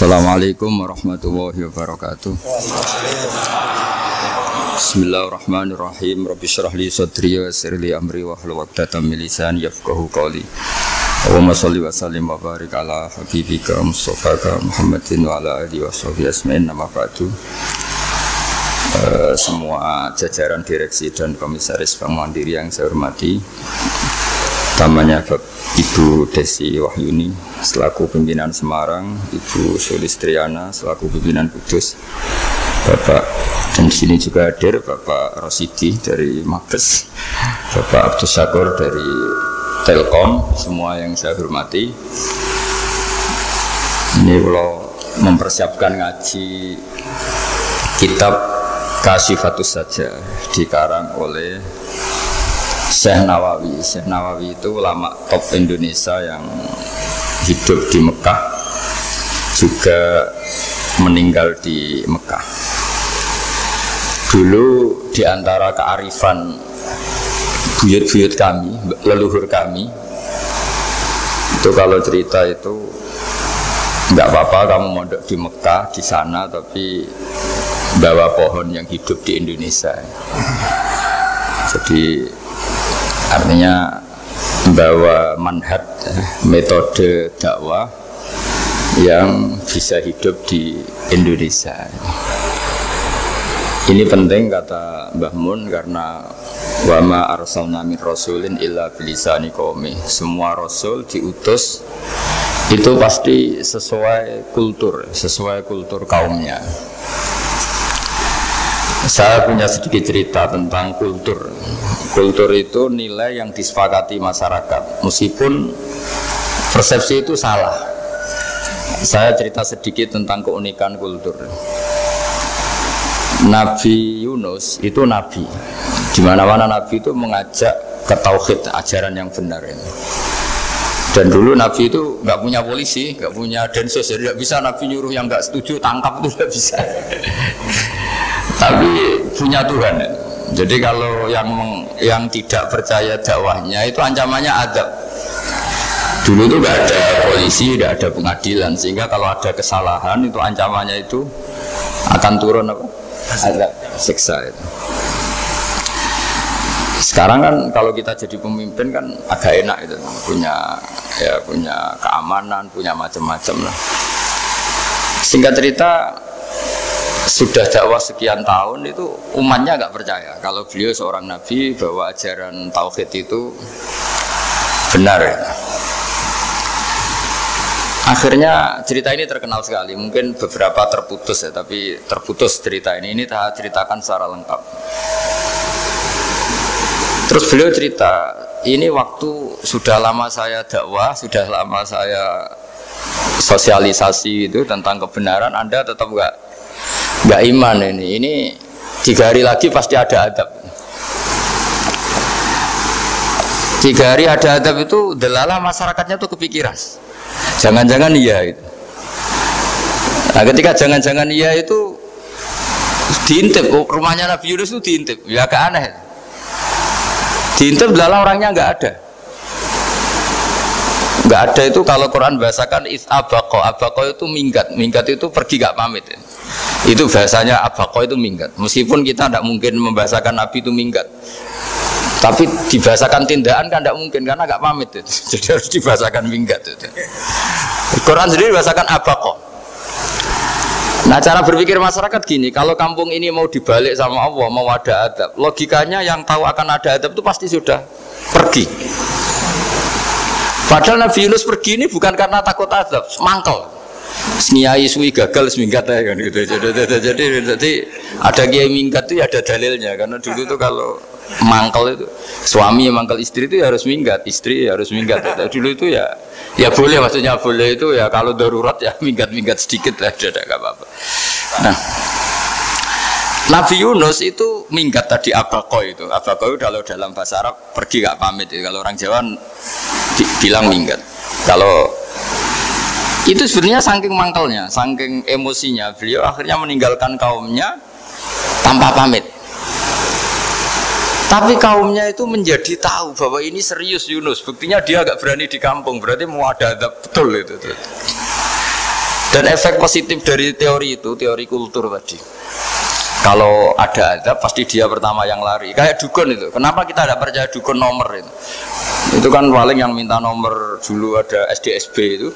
Assalamualaikum warahmatullahi wabarakatuh. Bismillahirrahmanirrahim. Rabbi shrah li sadri wa yassir li amri wahlul 'uqdatam min lisani yafqahu qawli. Allahumma shalli wa sallim wa barik ala habibika Mustafa Muhammadin wa ala alihi washabihi asma'in. Nama ba'du. Semua jajaran direksi dan komisaris Bank Mandiri yang saya hormati, utamanya Ibu Desi Wahyuni selaku pimpinan Semarang, Ibu Sulistriana selaku pimpinan Kudus, Bapak, dan di sini juga hadir Bapak Rosidi dari Mabes, Bapak Abdus Syakur dari Telkom, semua yang saya hormati. Ini kalau mempersiapkan ngaji kitab Kasyifatus Saja dikarang oleh Syekh Nawawi. Syekh Nawawi itu ulama top Indonesia yang hidup di Mekah, juga meninggal di Mekah. Dulu di antara kearifan buyut-buyut kami, leluhur kami, itu kalau cerita itu nggak apa-apa kamu mondok di Mekah di sana, tapi bawa pohon yang hidup di Indonesia. Jadi artinya membawa manhaj, metode dakwah yang bisa hidup di Indonesia. Ini penting kata Mbah Mun, karena wa ma arsalna min rasulin illa bilisani qaumi. Semua rasul diutus itu pasti sesuai kultur kaumnya. Saya punya sedikit cerita tentang kultur. Kultur itu nilai yang disepakati masyarakat, meskipun persepsi itu salah. Saya cerita sedikit tentang keunikan kultur. Nabi Yunus itu nabi. Di mana-mana nabi itu mengajak ke tauhid, ajaran yang benar. Dan dulu nabi itu nggak punya polisi, nggak punya densus, jadi nggak bisa nabi nyuruh yang nggak setuju tangkap, itu nggak bisa. Tapi punya Tuhan. Jadi kalau yang tidak percaya dakwahnya itu ancamannya azab. Dulu itu nggak ada polisi, nggak ada pengadilan, sehingga kalau ada kesalahan itu ancamannya itu akan turun apa? Azab, siksa itu. Sekarang kan kalau kita jadi pemimpin kan agak enak itu, punya keamanan, punya macam-macam lah. Singkat cerita, sudah dakwah sekian tahun itu umatnya nggak percaya kalau beliau seorang nabi, bahwa ajaran tauhid itu benar. Akhirnya cerita ini terkenal sekali, mungkin beberapa terputus ya, tapi terputus cerita ini saya ceritakan secara lengkap. Terus beliau cerita, ini waktu sudah lama saya dakwah, sudah lama saya sosialisasi itu tentang kebenaran, Anda tetap nggak iman ini 3 hari lagi pasti ada adab. 3 hari ada adab itu delalah masyarakatnya tuh kepikiran, jangan-jangan iya itu. Nah ketika jangan-jangan iya itu diintip, rumahnya Nabi Yunus itu diintip, ya agak aneh. Diintip delalah orangnya nggak ada itu. Kalau Quran bahasakan abaqo itu minggat itu pergi nggak pamit. Itu bahasanya abaqo itu minggat. Meskipun kita tidak mungkin membahasakan Nabi itu minggat, tapi dibahasakan tindakan kan tidak mungkin karena nggak pamit itu. Jadi harus dibahasakan minggat itu. Quran sendiri bahasakan abaqo. Nah cara berpikir masyarakat gini, kalau kampung ini mau dibalik sama Allah, mau ada adab, logikanya yang tahu akan ada adab itu pasti sudah pergi. Padahal Nabi Yunus pergi ini bukan karena takut adab, mangkel. Niai suwi gagal seminggat ya kan gitu. Jadi ada kiai minggat itu ya ada dalilnya, karena dulu tuh kalau mangkel itu suami yang mangkel istri itu ya harus minggat, istri ya harus minggat. Dulu itu ya boleh, maksudnya boleh itu ya kalau darurat ya minggat sedikit lah, tidak apa-apa. Nah Nabi Yunus itu minggat tadi abaqo itu kalau dalam bahasa Arab pergi gak pamit itu. Kalau orang Jawa bilang minggat. Kalau itu sebenarnya saking mangkelnya, saking emosinya, beliau akhirnya meninggalkan kaumnya tanpa pamit. Tapi kaumnya itu menjadi tahu bahwa ini serius Yunus. Buktinya dia agak berani di kampung, berarti mau ada adab betul itu. Dan efek positif dari teori itu, teori kultur tadi, kalau ada azab pasti dia pertama yang lari. Kayak dukun itu. Kenapa kita tidak percaya dukun nomor itu? Itu kan paling yang minta nomor dulu ada SDSB itu.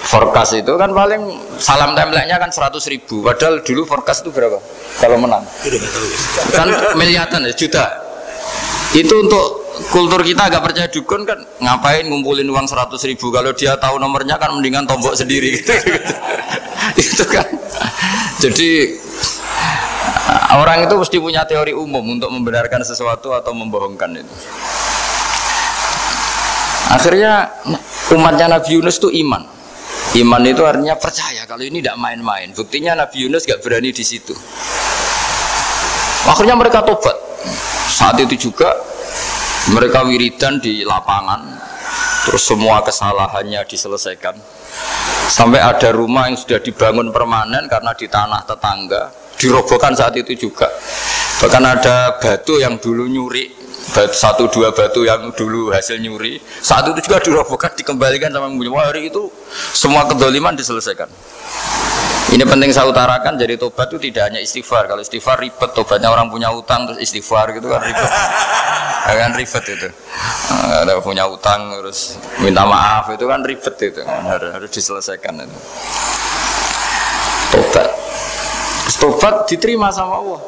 Forecast itu kan paling salam template-nya kan 100.000. Padahal dulu forecast itu berapa? Kalau menang. Kan miliaran ya, juta. Itu untuk kultur kita agak percaya dukun kan ngapain ngumpulin uang 100.000 kalau dia tahu nomornya kan mendingan tombok sendiri gitu. Itu kan. Jadi orang itu mesti punya teori umum untuk membenarkan sesuatu atau membohongkan itu. Akhirnya umatnya Nabi Yunus itu iman. Iman itu artinya percaya kalau ini tidak main-main. Buktinya Nabi Yunus gak berani di situ. Akhirnya mereka tobat. Saat itu juga mereka wiridan di lapangan. Terus semua kesalahannya diselesaikan. Sampai ada rumah yang sudah dibangun permanen karena di tanah tetangga dirobohkan saat itu juga. Bahkan ada batu yang dulu nyuri, satu dua batu yang dulu hasil nyuri, saat itu juga dirobohkan, dikembalikan sama penghuni. Hari itu semua kedoliman diselesaikan. Ini penting saya utarakan, jadi tobat itu tidak hanya istighfar. Kalau istighfar ribet, tobatnya orang punya utang terus istighfar gitu kan ribet. Kan ribet itu. Ada punya utang terus minta maaf itu kan ribet itu. Harus diselesaikan itu. Tobat diterima sama Allah.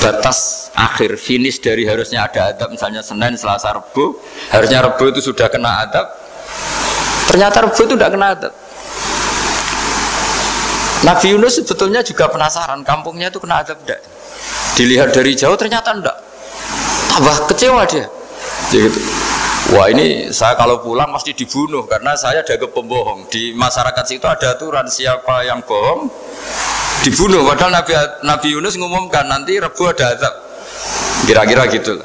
Batas akhir finish dari harusnya ada adab, misalnya Senin, Selasa, Rabu, harusnya Rabu itu sudah kena adab, ternyata Rabu itu tidak kena adab. Nabi Yunus sebetulnya juga penasaran kampungnya itu kena adab tidak. Dilihat dari jauh ternyata tidak. Tambah kecewa dia. Gitu. Wah ini saya kalau pulang pasti dibunuh karena saya ada pembohong. Di masyarakat situ ada aturan siapa yang bohong dibunuh. Padahal Nabi Yunus ngumumkan nanti Rebu ada azab. Kira-kira gitu.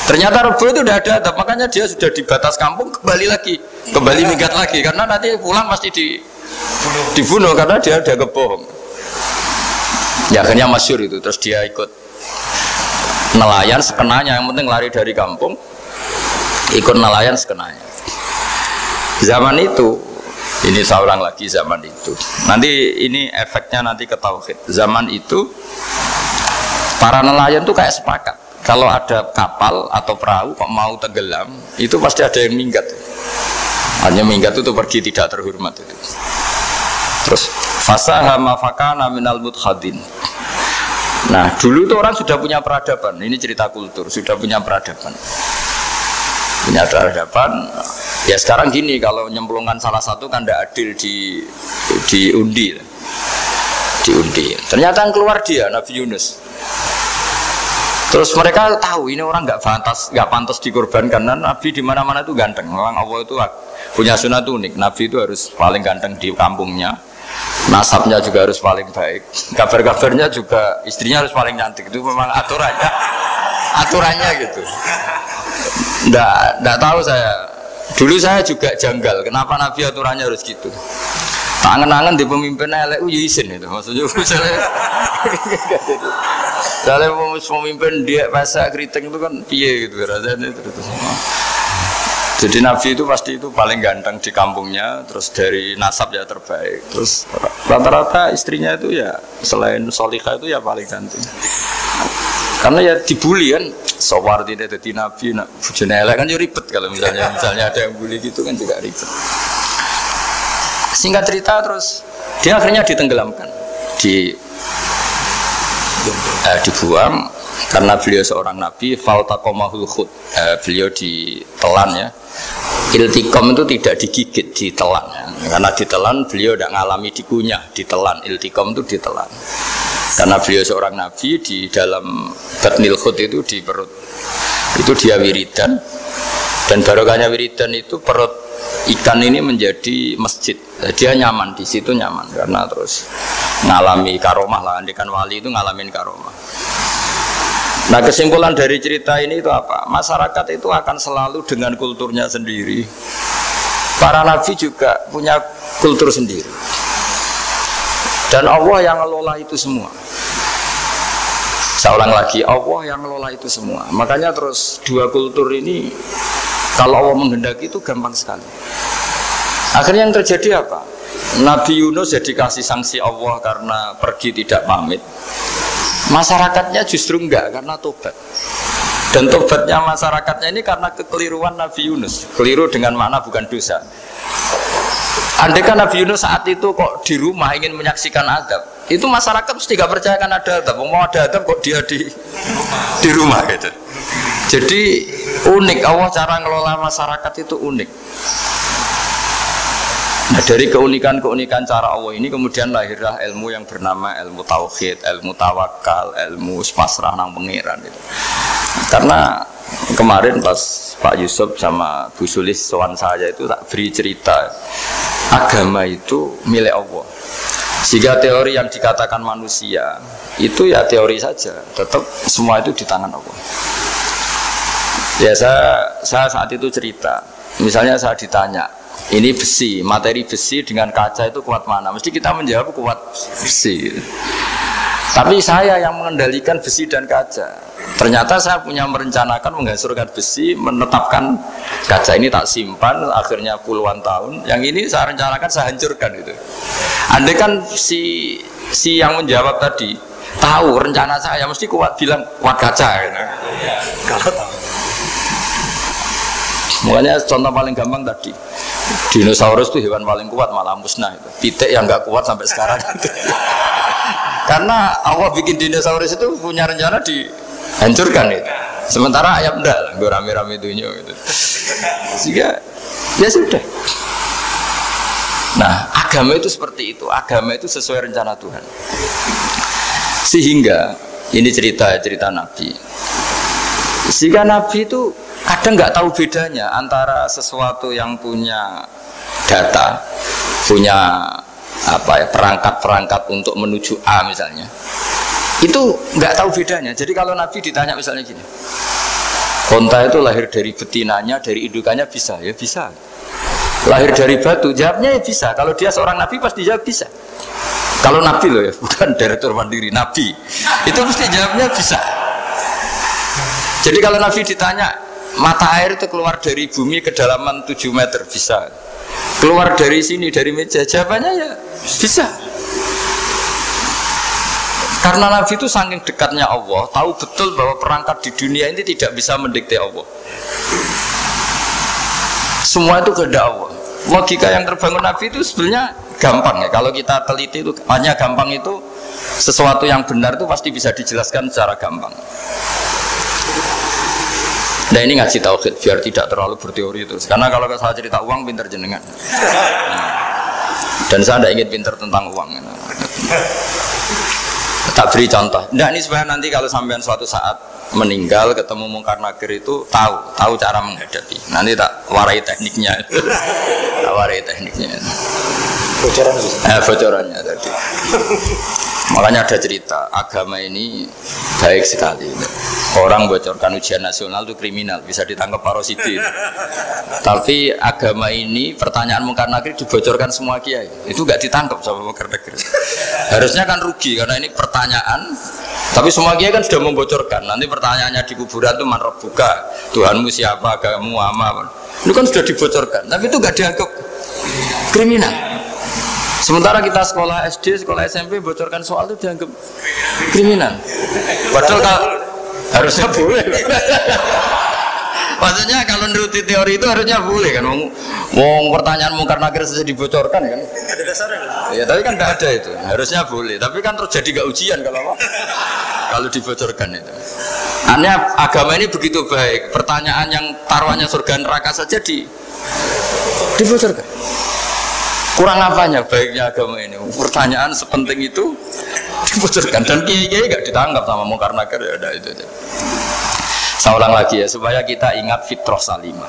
Ternyata Rebu itu udah ada azab, makanya dia sudah di batas kampung kembali minggat lagi karena nanti pulang pasti dibunuh karena dia ada kebohong. Ya akhirnya masyhur itu, terus dia ikut nelayan sekenanya, yang penting lari dari kampung, ikut nelayan sekenanya. Zaman itu, ini saya ulang lagi zaman itu. Nanti ini efeknya nanti ke tauhid. Zaman itu para nelayan tuh kayak sepakat. Kalau ada kapal atau perahu kok mau tenggelam, itu pasti ada yang minggat. Hanya minggat itu pergi tidak terhormat itu. Terus fasahama fakana minal mudkhadin. Nah dulu itu orang sudah punya peradaban. Ini cerita kultur, sudah punya peradaban. Punya peradaban. Ya sekarang gini, kalau nyemplungkan salah satu kan tidak adil diundi. Ternyata yang keluar dia Nabi Yunus. Terus mereka tahu ini orang nggak pantas dikorbankan. Dan Nabi di mana-mana itu ganteng. Orang Allah itu punya sunat unik. Nabi itu harus paling ganteng di kampungnya. Nasabnya juga harus paling baik. Kabar-kabarnya juga istrinya harus paling cantik. Itu memang aturannya gitu. Nggak tahu saya. Dulu saya juga janggal. Kenapa Nabi aturannya harus gitu? Tangan-tangan di pemimpinnya LU izin itu. Maksudnya misalnya pemimpin dia pasak keriting itu kan piye gitu rasanya itu. Jadi Nabi itu pasti itu paling ganteng di kampungnya, terus dari nasab ya terbaik, terus rata-rata istrinya itu ya selain solihah itu ya paling cantik. Karena ya dibully kan, sawar tidak jadi Nabi, bujune elek kan ya ribet kalau misalnya ada yang bully gitu kan juga ribet. Singkat cerita terus dia akhirnya ditenggelamkan, dibuang karena beliau seorang nabi. Faltaqamahul khut, beliau ditelan ya. Iltiqam itu tidak digigit, ditelan ya. Karena ditelan beliau tidak mengalami dikunyah, ditelan. Iltiqam itu ditelan. Karena beliau seorang nabi, di dalam batnil khut itu di perut itu dia wiridan, dan barokahnya wiridan itu perut ikan ini menjadi masjid. Dia nyaman di situ, nyaman karena terus ngalami karomah lah. Andikan wali itu ngalamin karomah. Nah kesimpulan dari cerita ini itu apa? Masyarakat itu akan selalu dengan kulturnya sendiri. Para nabi juga punya kultur sendiri. Dan Allah yang ngelola itu semua. Saya ulang lagi, Allah yang ngelola itu semua. Makanya terus dua kultur ini kalau Allah menghendaki itu gampang sekali. Akhirnya yang terjadi apa? Nabi Yunus jadi kasih sanksi Allah karena pergi tidak pamit. Masyarakatnya justru enggak karena tobat. Dan tobatnya masyarakatnya ini karena kekeliruan Nabi Yunus. Keliru dengan makna bukan dosa. Andai kan Nabi Yunus saat itu kok di rumah ingin menyaksikan adab, itu masyarakat mesti gak percaya kan ada adab. Mau ada adab kok dia di rumah gitu. Jadi unik, Allah cara ngelola masyarakat itu unik. Nah, dari keunikan-keunikan cara Allah ini kemudian lahirlah ilmu yang bernama ilmu tauhid, ilmu tawakal, ilmu pasrah nang pangeran itu. Karena kemarin pas Pak Yusuf sama Bu Sulis sowan saya itu tak beri cerita agama itu milik Allah. Sehingga teori yang dikatakan manusia itu ya teori saja, tetap semua itu di tangan Allah. Ya saya saat itu cerita, misalnya saya ditanya, ini besi, materi besi dengan kaca itu kuat mana? Mesti kita menjawab kuat besi. Tapi saya yang mengendalikan besi dan kaca. Ternyata saya punya merencanakan menghancurkan besi, menetapkan kaca ini tak simpan, akhirnya puluhan tahun. Yang ini saya rencanakan saya hancurkan itu. Andai kan si yang menjawab tadi tahu rencana saya mesti kuat bilang kuat kaca. Gitu. Kalau tahu. Makanya contoh paling gampang tadi, dinosaurus itu hewan paling kuat malah musnah itu. Pitik yang nggak kuat sampai sekarang itu. Karena Allah bikin dinosaurus itu punya rencana dihancurkan itu. Sementara ayam enggak lah, gue rame-rame dunia gitu. Sehingga ya sudah. Nah, agama itu seperti itu. Agama itu sesuai rencana Tuhan. Sehingga ini cerita Nabi. Sehingga Nabi itu kadang nggak tahu bedanya antara sesuatu yang punya data, punya perangkat-perangkat untuk menuju A misalnya, itu nggak tahu bedanya. Jadi kalau Nabi ditanya misalnya gini, onta itu lahir dari betinanya, dari indukannya bisa, ya bisa. Lahir dari batu, jawabnya ya bisa. Kalau dia seorang Nabi pasti jawab bisa. Kalau Nabi loh ya, bukan direktur mandiri, Nabi itu mesti jawabnya bisa. Jadi kalau Nabi ditanya, mata air itu keluar dari bumi kedalaman 7 meter, bisa. Keluar dari sini, dari meja, jawabannya ya bisa. Karena Nabi itu saking dekatnya Allah, tahu betul bahwa perangkat di dunia ini tidak bisa mendikte Allah. Semua itu kehendak Allah. Logika yang terbangun Nabi itu sebenarnya gampang ya. Kalau kita teliti itu hanya gampang itu, sesuatu yang benar itu pasti bisa dijelaskan secara gampang. Nah ini ngaji tauhid biar tidak terlalu berteori terus. Karena kalau saya cerita uang pinter jenengan. Dan saya tidak ingin pinter tentang uang. Tak beri contoh. Nah ini supaya nanti kalau sampean suatu saat meninggal ketemu mungkar nakir itu tahu cara menghadapi. Nanti tak warai tekniknya. Tak warai tekniknya. Bocoran bocorannya tadi. Makanya ada cerita agama ini baik sekali. Orang bocorkan ujian nasional itu kriminal, bisa ditangkap parositi. Tapi agama ini pertanyaan mungkar nakir dibocorkan semua kiai, itu nggak ditangkap sama mungkar nakir. Harusnya kan rugi karena ini pertanyaan, tapi semua kiai kan sudah membocorkan. Nanti pertanyaannya di kuburan itu man rabbuka, Tuhanmu siapa, agamamu apa? Itu kan sudah dibocorkan, tapi itu nggak dianggap kriminal. Sementara kita sekolah SD, sekolah SMP bocorkan soal itu dianggap kriminal. Padahal kalau harusnya boleh. Maksudnya kalau menuruti teori itu harusnya boleh kan. Wong pertanyaan mungkar nakir saja dibocorkan kan. Ada dasarnya. Ya tapi kan tidak ada itu. Harusnya boleh. Tapi kan terjadi gak ujian kalau dibocorkan itu. Aneh agama ini begitu baik. Pertanyaan yang taruhannya surga neraka saja dibocorkan. Kurang apanya baiknya agama ini? Pertanyaan sepenting itu dibocorkan dan kiai-kiai gak ditangkap sama mungkar nakir ya udah itu aja. Saya ulang lagi ya supaya kita ingat fitrah salimah.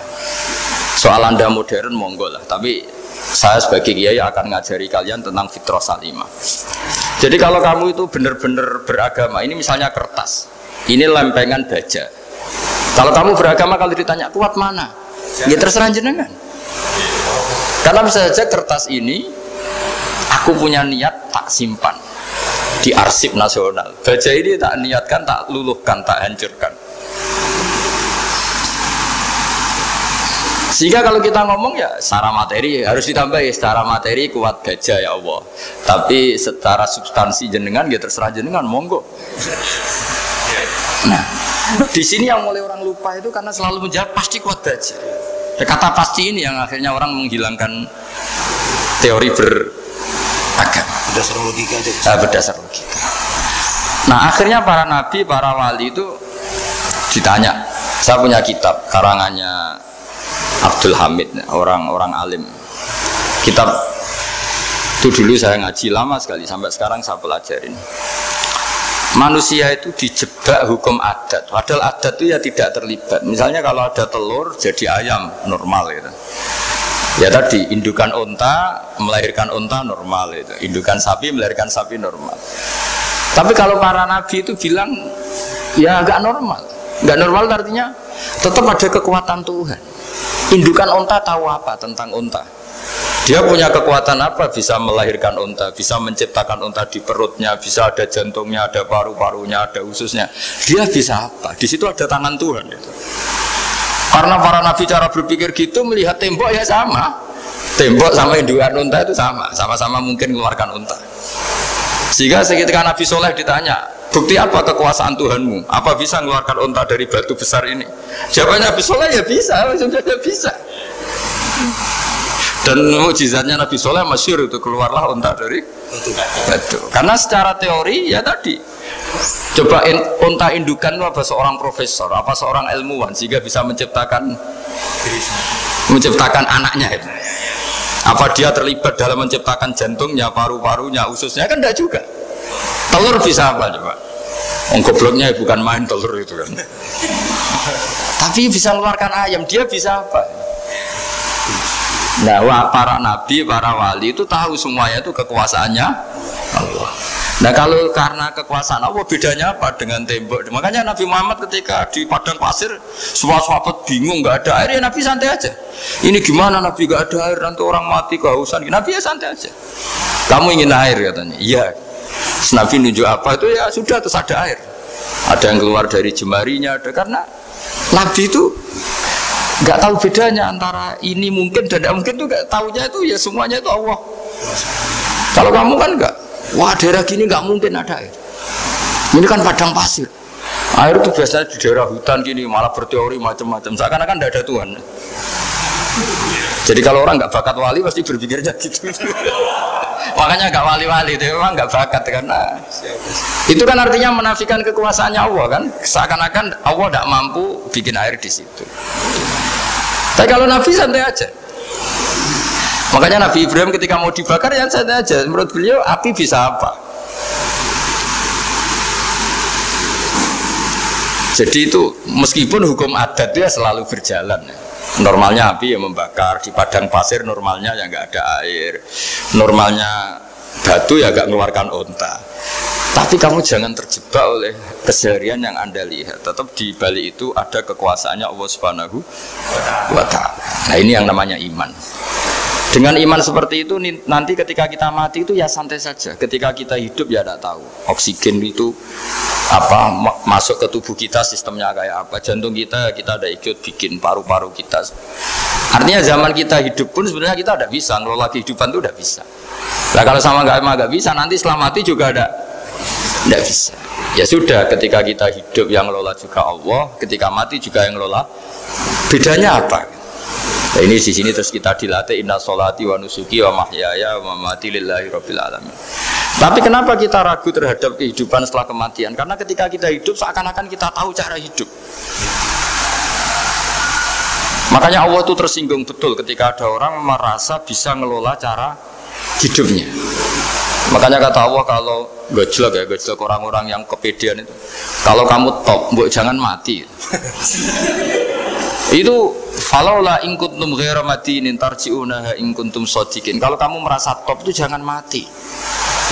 Soal Anda modern monggo lah, tapi saya sebagai kiai akan ngajari kalian tentang fitrah salimah. Jadi kalau kamu itu benar-benar beragama, ini misalnya kertas, ini lempengan baja. Kalau kamu beragama kalau ditanya kuat mana? Ya terserah jenengan. Karena bisa saja kertas ini aku punya niat tak simpan di arsip nasional. Baja ini tak niatkan, tak luluhkan, tak hancurkan. Sehingga kalau kita ngomong ya secara materi harus ditambahi, secara materi kuat gajah ya Allah. Tapi secara substansi jenengan ya terserah jenengan, monggo. Nah, di sini yang mulai orang lupa itu karena selalu menjawab pasti kuat gajah. Kata pasti ini yang akhirnya orang menghilangkan teori beragama. Berdasar logika aja. Berdasar logika. Nah, akhirnya para nabi, para wali itu ditanya. Saya punya kitab karangannya Abdul Hamid, orang alim. Kitab itu dulu saya ngaji lama sekali, sampai sekarang saya pelajarin. Manusia itu dijebak hukum adat, padahal adat itu ya tidak terlibat. Misalnya kalau ada telur jadi ayam normal gitu. Ya tadi indukan unta melahirkan unta normal itu, indukan sapi melahirkan sapi normal. Tapi kalau para nabi itu bilang ya agak normal. Nggak normal artinya tetap ada kekuatan Tuhan. Indukan unta tahu apa tentang unta? Dia punya kekuatan apa? Bisa melahirkan unta, bisa menciptakan unta di perutnya, bisa ada jantungnya, ada paru-parunya, ada ususnya. Dia bisa apa? Di situ ada tangan Tuhan. Gitu. Karena para nabi cara berpikir gitu, melihat tembok ya sama. Tembok sama indukan unta itu sama, sama-sama mungkin mengeluarkan unta. Sehingga ketika Nabi Soleh ditanya, bukti apa kekuasaan Tuhanmu? Apa bisa mengeluarkan unta dari batu besar ini? Jawabannya Nabi Soleh ya bisa, sebenarnya bisa. Dan mukjizatnya Nabi Soleh masyhur itu keluarlah unta dari batu. Karena secara teori ya tadi, coba unta indukan itu apa seorang profesor, apa seorang ilmuwan sehingga bisa menciptakan anaknya itu. Apa dia terlibat dalam menciptakan jantungnya, paru-parunya, ususnya? Kan enggak juga. Telur bisa apa coba? Gobloknya bukan main telur itu kan. Tapi bisa mengeluarkan ayam, dia bisa apa? Nah, para nabi, para wali itu tahu semuanya itu kekuasaannya Allah. Nah, kalau karena kekuasaan Allah bedanya apa dengan tembok? Makanya Nabi Muhammad ketika di padang pasir, semua sahabat bingung nggak ada air, ya Nabi santai aja. Ini gimana Nabi nggak ada air, nanti orang mati kehausan. Nabi ya santai aja. Kamu ingin air katanya? Iya. Nabi nunjuk apa itu ya sudah terus ada air. Ada yang keluar dari jemarinya, ada karena Nabi itu nggak tahu bedanya antara ini mungkin dan tidak mungkin tuh nggak tahunya itu ya semuanya itu Allah. Kalau kamu kan nggak, wah daerah gini nggak mungkin ada air. Ini kan padang pasir. Air itu biasanya di daerah hutan gini malah berteori macam-macam. Seakan-akan tidak ada Tuhan. Jadi kalau orang nggak bakat wali pasti berpikirnya gitu. Makanya nggak wali-wali itu memang nggak bakat karena itu kan artinya menafikan kekuasaannya Allah kan. Seakan-akan Allah tidak mampu bikin air di situ. Tapi kalau Nabi santai aja. Makanya Nabi Ibrahim ketika mau dibakar ya santai aja. Menurut beliau api bisa apa? Jadi itu meskipun hukum adat itu ya selalu berjalan. Normalnya api ya membakar, di padang pasir normalnya ya nggak ada air, normalnya batu ya nggak mengeluarkan unta. Tapi kamu jangan terjebak oleh keseharian yang Anda lihat. Tetap di balik itu ada kekuasaannya Allah Subhanahu wa Ta'ala. Nah ini yang namanya iman. Dengan iman seperti itu nanti ketika kita mati itu ya santai saja. Ketika kita hidup ya tidak tahu oksigen itu apa masuk ke tubuh kita sistemnya kayak apa, jantung kita ada ikut bikin, paru-paru kita. Artinya zaman kita hidup pun sebenarnya kita tidak bisa ngelola kehidupan itu tidak bisa. Nah kalau sama nggak bisa nanti setelah mati juga tidak bisa. Ya sudah ketika kita hidup yang ngelola juga Allah, ketika mati juga yang ngelola. Bedanya apa? Nah, ini di sini terus kita dilatih inna sholati wa nusuki wa mahyaya wa mamati lillahi rabbil alamin. Tapi kenapa kita ragu terhadap kehidupan setelah kematian? Karena ketika kita hidup seakan-akan kita tahu cara hidup. Makanya Allah itu tersinggung betul ketika ada orang merasa bisa ngelola cara hidupnya. Makanya kata Allah kalau gojlok orang-orang yang kepedean itu, kalau kamu top, mbok jangan mati. Itu falaula in kuntum ghaira madinin tarji'unaha in kuntum shadiqin. Kalau kamu merasa top itu jangan mati.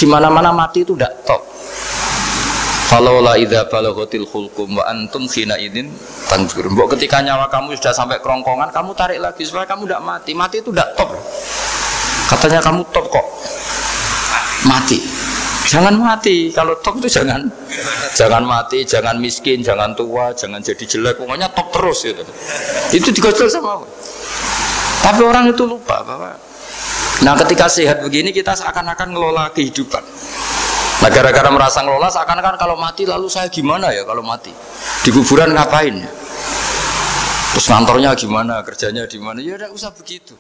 Di mana-mana mati itu tidak top. Falaula idza balaghatil khulqum wa antum khina idzin tanzurun. Mbok ketika nyawa kamu sudah sampai kerongkongan, kamu tarik lagi supaya kamu tidak mati. Mati itu tidak top. Katanya kamu top kok. Mati. Jangan mati, kalau top itu jangan mati, jangan miskin, jangan tua, jangan jadi jelek, pokoknya top terus gitu. Itu digosel sama Allah. Tapi orang itu lupa bahwa nah ketika sehat begini kita seakan-akan ngelola kehidupan. Nah gara-gara merasa ngelola seakan-akan kalau mati lalu saya gimana ya kalau mati? Di kuburan ngapain ya? Terus kantornya gimana, kerjanya di mana? Ya udah usah begitu.